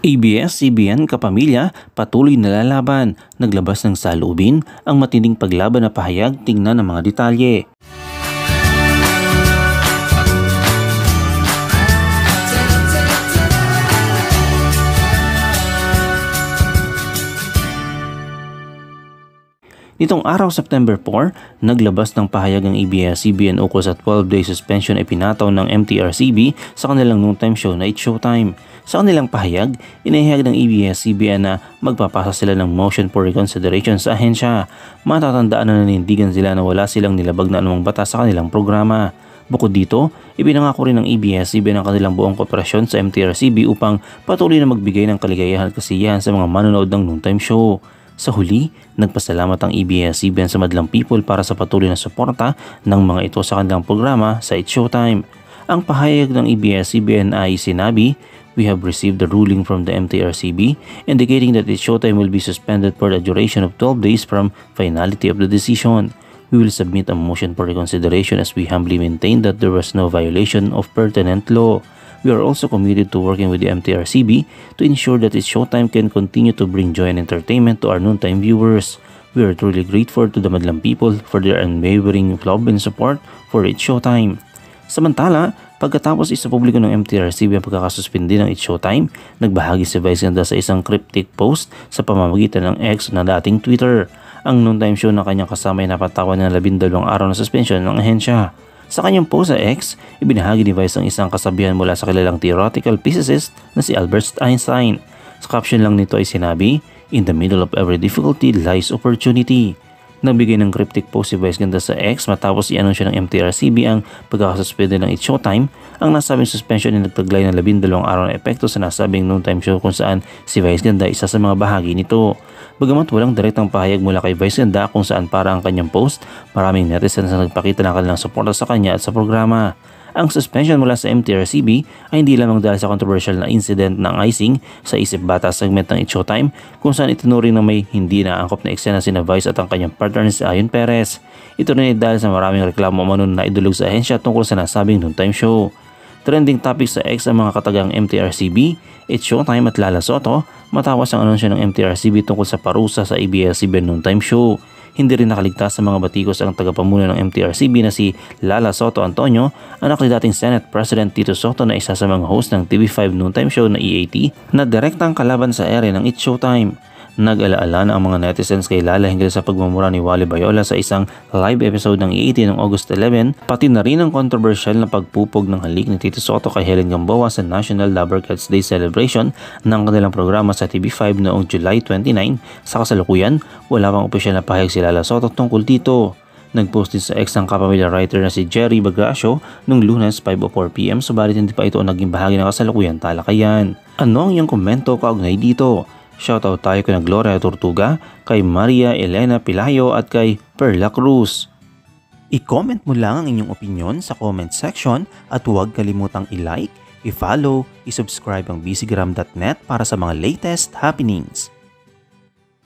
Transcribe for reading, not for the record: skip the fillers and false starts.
ABS-CBN kapamilya patuloy na lalaban, naglabas ng saloobin ang matinding paglaban na pahayag, tingnan ang mga detalye. Nitong araw September 4, naglabas ng pahayag ang ABS-CBN ukol sa 12-day suspension ay pinataw ng MTRCB sa kanilang noontime show na It's Showtime. Sa kanilang pahayag, inihayag ng ABS-CBN na magpapasa sila ng motion for reconsideration sa ahensya. Matatandaan na nanindigan sila na wala silang nilabag na anumang batas sa kanilang programa. Bukod dito, ipinangako rin ng ABS-CBN ang kanilang buong kooperasyon sa MTRCB upang patuloy na magbigay ng kaligayahan at kasiyahan sa mga manonood ng noontime show. Sa huli, nagpasalamat ang ABS-CBN sa madlang people para sa patuloy na suporta ng mga ito sa kanilang programa sa It's Showtime. Ang pahayag ng ABS-CBN ay sinabi, "We have received the ruling from the MTRCB indicating that It's Showtime will be suspended for the duration of 12 days from finality of the decision. We will submit a motion for reconsideration as we humbly maintain that there was no violation of pertinent law. We are also committed to working with the MTRCB to ensure that It's Showtime can continue to bring joy and entertainment to our noontime viewers. We are truly grateful to the madlang people for their unwavering love and support for It's Showtime." Samantala, pagkatapos isapubliko ng MTRCB ang pagkakasuspindi ng It's Showtime, nagbahagi si Vice Ganda sa isang cryptic post sa pamamagitan ng X na dating Twitter. Ang noontime show na kanyang kasama ay napatawan ng 12 araw na suspension ng ahensya. Sa kanyang post sa X, ibinahagi ni Vice ang isang kasabihan mula sa kilalang theoretical physicist na si Albert Einstein. Sa caption lang nito ay sinabi, "In the middle of every difficulty lies opportunity." Nagbigay ng cryptic post si Vice Ganda sa X matapos i-anunsyo ng MTRCB ang pagkakasuspende ng It's Showtime. Ang nasabing suspension ay nagtaglay ng 12 araw na epekto sa nasabing noontime show kung saan si Vice Ganda isa sa mga bahagi nito. Bagamat walang direktang pahayag mula kay Vice Ganda kung saan para ang kanyang post, maraming netizens na nagpakita ng kanilang suporta sa kanya at sa programa. Ang suspension mula sa MTRCB ay hindi lamang dahil sa controversial na incident ng icing sa Isip Bata segment ng It's Showtime kung saan itinuring na may hindi naangkop na eksena sina Vice at ang kanyang partner si Ayon Perez. Ito rin ay dahil sa maraming reklamo manon na idulog sa ahensya tungkol sa nasabing noontime show. Trending topic sa X ang mga katagang MTRCB, It's Showtime at Lala Soto matapos ang anunsyo ng MTRCB tungkol sa parusa sa ABS-CBN noontime show. Hindi rin nakaligtas sa mga batikos ang tagapamuno ng MTRCB na si Lala Soto Antonio, anak ni dating Senate President Tito Soto na isa sa mga host ng TV5 noontime show na EAT na direktang kalaban sa ere ng It's Showtime. Nag-alaala na ang mga netizens kay Lala hinggil sa pagmumura ni Wally Bayola sa isang live episode ng EAT noong August 11, pati na rin ang controversial na pagpupog ng halik ni Tito Soto kay Helen Gamboa sa National Lover Cats Day celebration ng kanilang programa sa TV5 noong July 29. Sa kasalukuyan, wala pang opisyal na pahayag si Lala Soto tungkol dito. Nag-post din sa X ang kapamilya writer na si Jerry Bagracio noong Lunes 5:04 PM subalit hindi pa ito naging bahagi ng kasalukuyan talakayan. Ano ang iyong komento kaugnay dito? Shoutout tayo kay Gloria Tortuga, kay Maria Elena Pilayo at kay Perla Cruz. I-comment mo lang ang inyong opinion sa comment section at huwag kalimutang i-like, i-follow, i-subscribe ang bcgram.net para sa mga latest happenings.